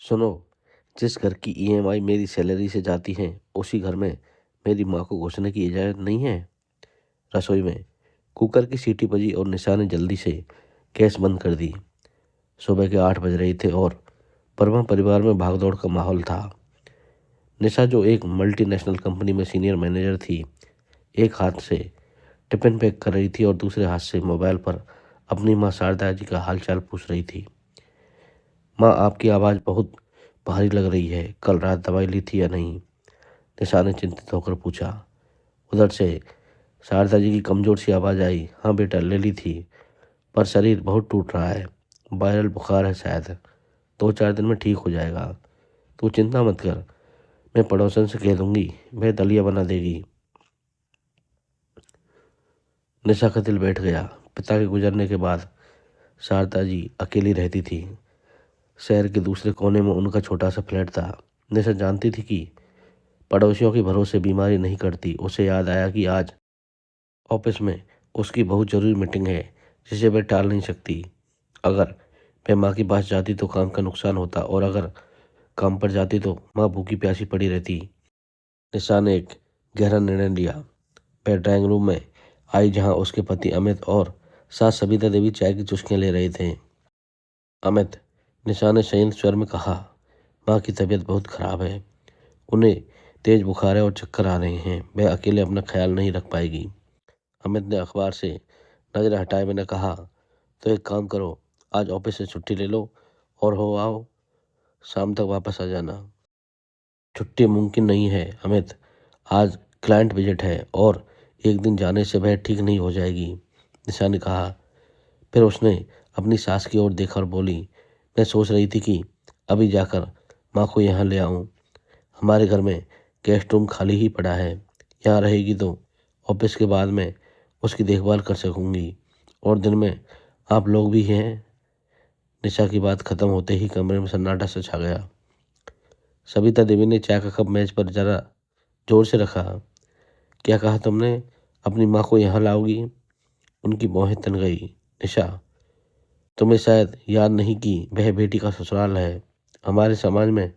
सुनो, जिस घर की ईएमआई मेरी सैलरी से जाती है उसी घर में मेरी माँ को घुसने की इजाज़त नहीं है। रसोई में कुकर की सीटी बजी और निशा ने जल्दी से गैस बंद कर दी। सुबह के 8 बज रही थे और वर्मा परिवार में भागदौड़ का माहौल था। निशा, जो एक मल्टीनेशनल कंपनी में सीनियर मैनेजर थी, एक हाथ से टिफिन पैक कर रही थी और दूसरे हाथ से मोबाइल पर अपनी माँ शारदा जी का हालचाल पूछ रही थी। माँ, आपकी आवाज़ बहुत भारी लग रही है, कल रात दवाई ली थी या नहीं? निशा ने चिंतित होकर पूछा। उधर से शारदा जी की कमज़ोर सी आवाज़ आई, हाँ बेटा, ले ली थी, पर शरीर बहुत टूट रहा है, वायरल बुखार है, शायद 2-4 दिन में ठीक हो जाएगा। तू चिंता मत कर, मैं पड़ोसन से कह दूंगी, वह दलिया बना देगी। निशा का दिल बैठ गया। पिता के गुजरने के बाद शारदा जी अकेली रहती थी। शहर के दूसरे कोने में उनका छोटा सा फ्लैट था। निशा जानती थी कि पड़ोसियों के भरोसे बीमारी नहीं करती। उसे याद आया कि आज ऑफिस में उसकी बहुत ज़रूरी मीटिंग है जिसे वह टाल नहीं सकती। अगर वह माँ के पास जाती तो काम का नुकसान होता और अगर काम पर जाती तो माँ भूखी प्यासी पड़ी रहती। निशा ने एक गहरा निर्णय लिया। वह ड्राइंग रूम में आई जहाँ उसके पति अमित और सास सविता देवी चाय की चुस्कियाँ ले रहे थे। अमित, निशा ने संयंत्र स्वर में कहा, माँ की तबीयत बहुत खराब है, उन्हें तेज बुखार है और चक्कर आ रहे हैं, वह अकेले अपना ख्याल नहीं रख पाएगी। अमित ने अखबार से नजर हटाए बिना कहा, तो एक काम करो, आज ऑफिस से छुट्टी ले लो और हो आओ, शाम तक वापस आ जाना। छुट्टी मुमकिन नहीं है अमित, आज क्लाइंट विजिट है और एक दिन जाने से वह ठीक नहीं हो जाएगी, निशा ने कहा। फिर उसने अपनी सास की ओर देखा और बोली, मैं सोच रही थी कि अभी जाकर माँ को यहाँ ले आऊँ। हमारे घर में गेस्ट रूम खाली ही पड़ा है, यहाँ रहेगी तो ऑफिस के बाद में उसकी देखभाल कर सकूँगी और दिन में आप लोग भी हैं। निशा की बात खत्म होते ही कमरे में सन्नाटा सा छा गया। सविता देवी ने चाय का कप मेज पर जरा जोर से रखा। क्या कहा तुमने? अपनी माँ को यहाँ लाओगी? उनकी भौहें तन गई। निशा, तुम्हें शायद याद नहीं कि वह बेटी का ससुराल है। हमारे समाज में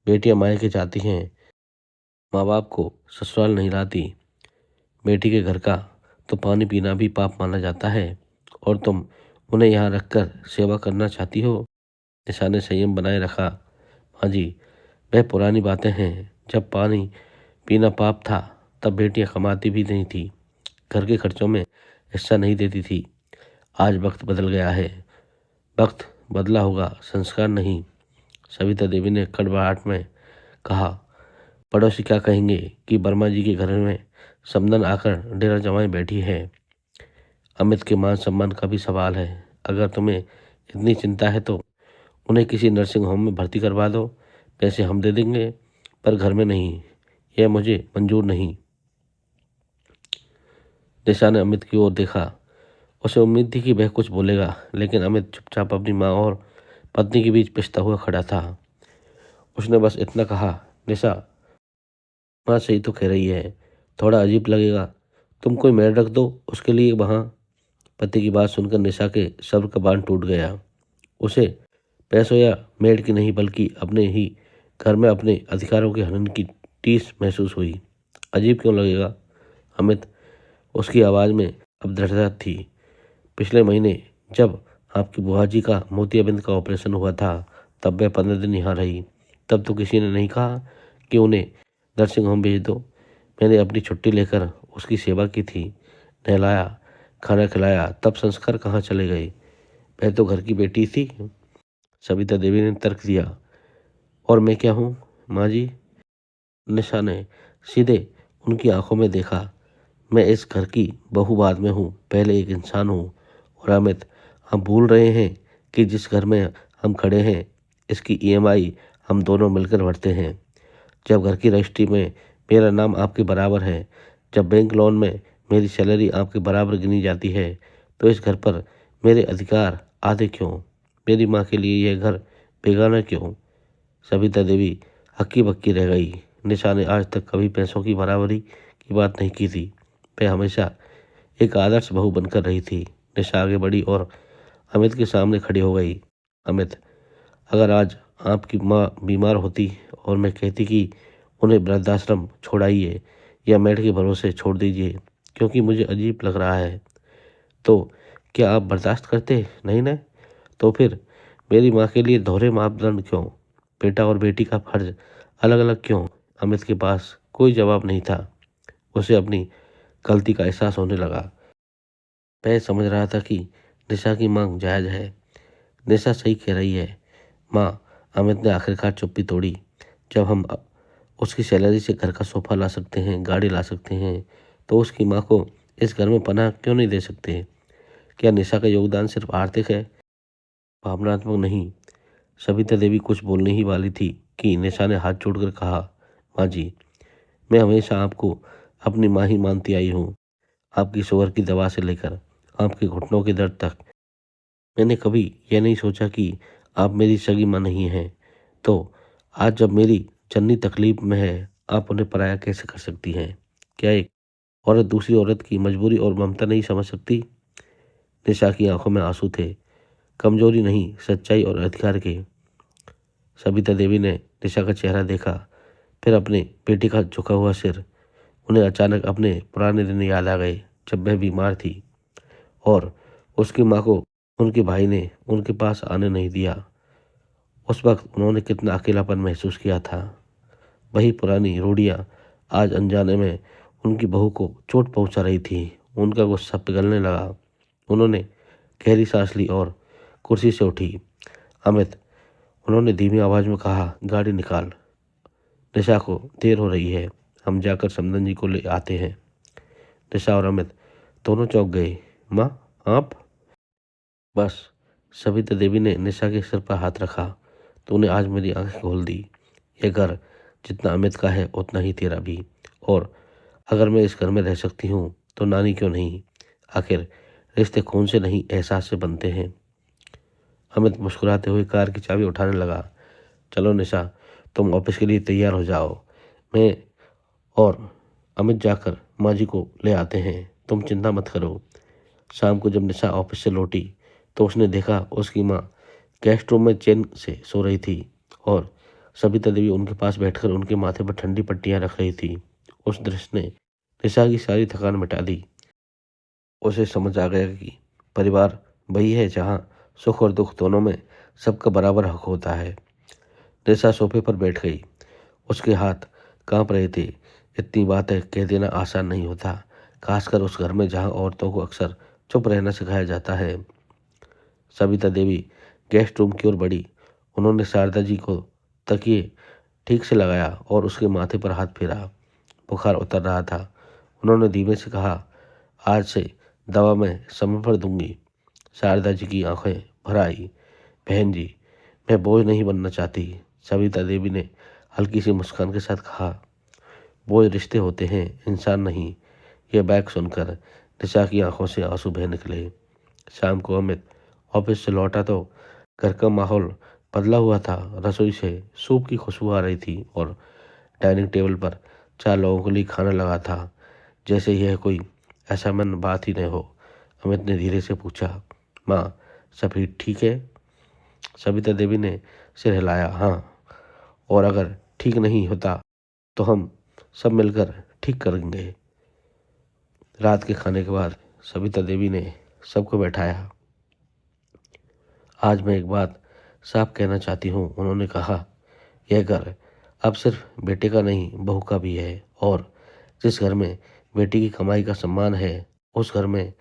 बेटियां मायके जाती हैं, माँ बाप को ससुराल नहीं लाती। बेटी के घर का तो पानी पीना भी पाप माना जाता है और तुम उन्हें यहाँ रखकर सेवा करना चाहती हो। निशा ने संयम बनाए रखा। हाँ जी, वह पुरानी बातें हैं, जब पानी पीना पाप था तब बेटियां कमाती भी नहीं थी, घर के खर्चों में हिस्सा नहीं देती थी। आज वक्त बदल गया है, वक्त बदला होगा, संस्कार नहीं। सविता देवी ने कड़वाहट में कहा। पड़ोसी क्या कहेंगे कि वर्मा जी के घर में समदन आकर डेरा जमाए बैठी है। अमित के मान सम्मान का भी सवाल है। अगर तुम्हें इतनी चिंता है तो उन्हें किसी नर्सिंग होम में भर्ती करवा दो, पैसे हम दे देंगे, पर घर में नहीं, यह मुझे मंजूर नहीं। निशा ने अमित की ओर देखा। उसे उम्मीद थी कि वह कुछ बोलेगा, लेकिन अमित चुपचाप अपनी माँ और पत्नी के बीच पिसता हुआ खड़ा था। उसने बस इतना कहा, निशा, माँ सही तो कह रही है, थोड़ा अजीब लगेगा, तुम कोई मेड रख दो उसके लिए वहाँ। पति की बात सुनकर निशा के सब्र का बांध टूट गया। उसे पैसों या मेड की नहीं बल्कि अपने ही घर में अपने अधिकारों के हनन की टीस महसूस हुई। अजीब क्यों लगेगा अमित? उसकी आवाज़ में अब दृढ़ता थी। पिछले महीने जब आपकी बुआ जी का मोतियाबिंद का ऑपरेशन हुआ था तब वह 15 दिन यहाँ रही। तब तो किसी ने नहीं कहा कि उन्हें नर्सिंग होम भेज दो। मैंने अपनी छुट्टी लेकर उसकी सेवा की थी, नहलाया, खाना खिलाया, तब संस्कार कहाँ चले गए? वह तो घर की बेटी थी। सविता देवी ने तर्क दिया। और मैं क्या हूँ माँ जी? निशा ने सीधे उनकी आंखों में देखा। मैं इस घर की बहू बाद में हूँ, पहले एक इंसान हूँ। और अमित, हम भूल रहे हैं कि जिस घर में हम खड़े हैं इसकी ईएमआई हम दोनों मिलकर भरते हैं। जब घर की रजिस्ट्री में मेरा नाम आपके बराबर है, जब बैंक लोन में मेरी सैलरी आपके बराबर गिनी जाती है, तो इस घर पर मेरे अधिकार आधे क्यों? मेरी माँ के लिए यह घर बेगाना क्यों? सविता देवी हक्की बक्की रह गई। निशा ने आज तक कभी पैसों की बराबरी की बात नहीं की थी। वह हमेशा एक आदर्श बहू बनकर रही थी। निशा आगे बढ़ी और अमित के सामने खड़ी हो गई। अमित, अगर आज आपकी माँ बीमार होती और मैं कहती कि उन्हें वृद्धाश्रम छोड़ाइए या मेड के भरोसे छोड़ दीजिए क्योंकि मुझे अजीब लग रहा है, तो क्या आप बर्दाश्त करते? नहीं ना? तो फिर मेरी माँ के लिए दोहरे मापदंड क्यों? बेटा और बेटी का फर्ज अलग अलग क्यों? अमित के पास कोई जवाब नहीं था। उसे अपनी गलती का एहसास होने लगा। मैं समझ रहा था कि निशा की मांग जायज है। निशा सही कह रही है। माँ, अमित ने आखिरकार चुप्पी तोड़ी। जब हम उसकी सैलरी से घर का सोफा ला सकते हैं, गाड़ी ला सकते हैं, तो उसकी माँ को इस घर में पनाह क्यों नहीं दे सकते? क्या निशा का योगदान सिर्फ आर्थिक है, भावनात्मक नहीं? सविता देवी कुछ बोलने ही वाली थी कि निशा ने हाथ जोड़कर कहा, माँ जी, मैं हमेशा आपको अपनी माँ ही मानती आई हूँ। आपकी शुगर की दवा से लेकर आपके घुटनों के दर्द तक। मैंने कभी यह नहीं सोचा कि आप मेरी सगी माँ नहीं हैं। तो आज जब मेरी जननी तकलीफ में है, आप उन्हें पराया कैसे कर सकती हैं? क्या एक औरत दूसरी औरत की मजबूरी और ममता नहीं समझ सकती? निशा की आंखों में आंसू थे, कमजोरी नहीं, सच्चाई और अधिकार के। सविता देवी ने निशा का चेहरा देखा, फिर अपने बेटे का झुका हुआ सिर। उन्हें अचानक अपने पुराने दिन याद आ गए, जब वह बीमार थी और उसकी माँ को उनके भाई ने उनके पास आने नहीं दिया। उस वक्त उन्होंने कितना अकेलापन महसूस किया था। वही पुरानी रूढ़ियाँ आज अनजाने में उनकी बहू को चोट पहुंचा रही थी। उनका गुस्सा पिघलने लगा। उन्होंने गहरी सांस ली और कुर्सी से उठी। अमित, उन्होंने धीमी आवाज में कहा, गाड़ी निकाल। निशा को देर हो रही है, हम जाकर समदन जी को ले आते हैं। निशा और अमित दोनों चौंक गए। माँ, आप? बस, सविता देवी ने निशा के सिर पर हाथ रखा, तूने आज मेरी आंखें खोल दी। यह घर जितना अमित का है उतना ही तेरा भी। और अगर मैं इस घर में रह सकती हूँ तो नानी क्यों नहीं? आखिर रिश्ते खून से नहीं, एहसास से बनते हैं। अमित मुस्कुराते हुए कार की चाबी उठाने लगा। चलो निशा, तुम ऑफिस के लिए तैयार हो जाओ। मैं और अमित जाकर माँ जी को ले आते हैं, तुम चिंता मत करो। शाम को जब निशा ऑफिस से लौटी तो उसने देखा उसकी माँ गेस्ट रूम में चैन से सो रही थी और सविता देवी उनके पास बैठकर उनके माथे पर ठंडी पट्टियां रख रही थी। उस दृश्य ने निशा की सारी थकान मिटा दी। उसे समझ आ गया कि परिवार वही है जहाँ सुख और दुख दोनों में सबका बराबर हक होता है। निशा सोफे पर बैठ गई। उसके हाथ कांप रहे थे। इतनी बातें कह देना आसान नहीं होता, खासकर उस घर में जहाँ औरतों को अक्सर चुप रहना सिखाया जाता है। सविता देवी गेस्ट रूम की ओर बढ़ी। उन्होंने शारदा जी को तकिए ठीक से लगाया और उसके माथे पर हाथ फेरा। बुखार उतर रहा था। उन्होंने धीमे से कहा, आज से दवा मैं समय पर दूंगी। शारदा जी की आंखें भर आई। बहन जी, मैं बोझ नहीं बनना चाहती। सविता देवी ने हल्की सी मुस्कान के साथ कहा, बोझ रिश्ते होते हैं, इंसान नहीं। यह बैग सुनकर निशा की आंखों से आंसू बह निकले। शाम को अमित ऑफिस से लौटा तो घर का माहौल बदला हुआ था। रसोई से सूप की खुशबू आ रही थी और डाइनिंग टेबल पर 4 लोगों के लिए खाना लगा था, जैसे यह कोई असामान्य बात ही न हो। अमित ने धीरे से पूछा, माँ, सभी ठीक है? सविता देवी ने सिर हिलाया, हाँ, और अगर ठीक नहीं होता तो हम सब मिलकर ठीक करेंगे। रात के खाने के बाद सविता देवी ने सबको बैठाया। आज मैं एक बात साफ कहना चाहती हूँ, उन्होंने कहा। यह घर अब सिर्फ बेटे का नहीं, बहू का भी है। और जिस घर में बेटी की कमाई का सम्मान है, उस घर में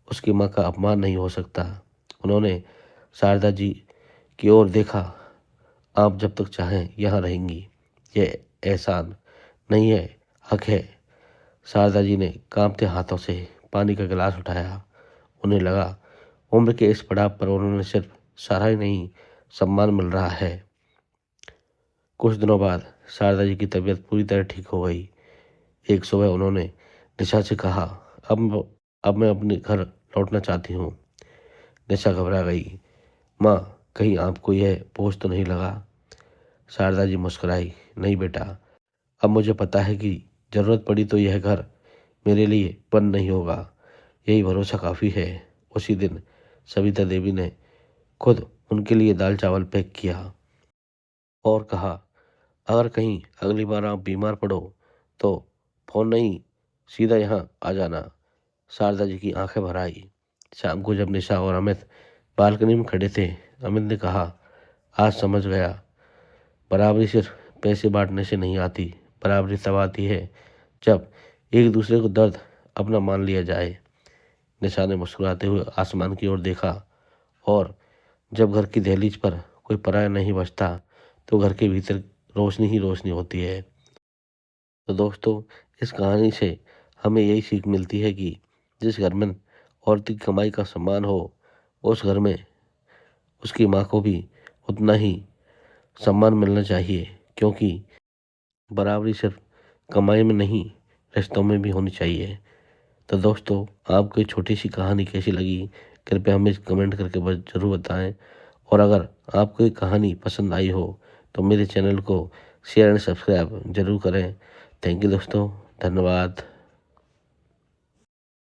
उसकी माँ का अपमान नहीं हो सकता। उन्होंने शारदा जी की ओर देखा। आप जब तक चाहें यहाँ रहेंगी। यह एहसान नहीं है, हक है। शारदा जी ने कांपते हाथों से पानी का गिलास उठाया। उन्हें लगा उम्र के इस पड़ाव पर उन्होंने सिर्फ सराहा ही नहीं, सम्मान मिल रहा है। कुछ दिनों बाद शारदा जी की तबीयत पूरी तरह ठीक हो गई। एक सुबह उन्होंने निशा से कहा, अब मैं अपने घर लौटना चाहती हूँ। निशा घबरा गई। माँ, कहीं आपको यह बोझ तो नहीं लगा? शारदा जी मुस्कुराई, नहीं बेटा, अब मुझे पता है कि जरूरत पड़ी तो यह घर मेरे लिए बंद नहीं होगा। यही भरोसा काफ़ी है। उसी दिन सविता देवी ने खुद उनके लिए दाल चावल पैक किया। और कहा, अगर कहीं अगली बार आप बीमार पड़ो तो फ़ोन नहीं, सीधा यहाँ आ जाना। शारदा जी की आंखें भर आई। शाम को जब निशा और अमित बालकनी में खड़े थे, अमित ने कहा, आज समझ गया, बराबरी सिर्फ पैसे बांटने से नहीं आती, बराबरी तब आती है जब एक दूसरे को दर्द अपना मान लिया जाए। निशा ने मुस्कुराते हुए आसमान की ओर देखा, और जब घर की दहलीज पर कोई पराया नहीं बचता तो घर के भीतर रोशनी ही रोशनी होती है। तो दोस्तों, इस कहानी से हमें यही सीख मिलती है कि जिस घर में औरत की कमाई का सम्मान हो, उस घर में उसकी माँ को भी उतना ही सम्मान मिलना चाहिए, क्योंकि बराबरी सिर्फ कमाई में नहीं, रिश्तों में भी होनी चाहिए। तो दोस्तों, आपको ये छोटी सी कहानी कैसी लगी, कृपया हमें कमेंट करके ज़रूर बताएं। और अगर आपको ये कहानी पसंद आई हो तो मेरे चैनल को शेयर एंड सब्सक्राइब जरूर करें। थैंक यू दोस्तों, धन्यवाद।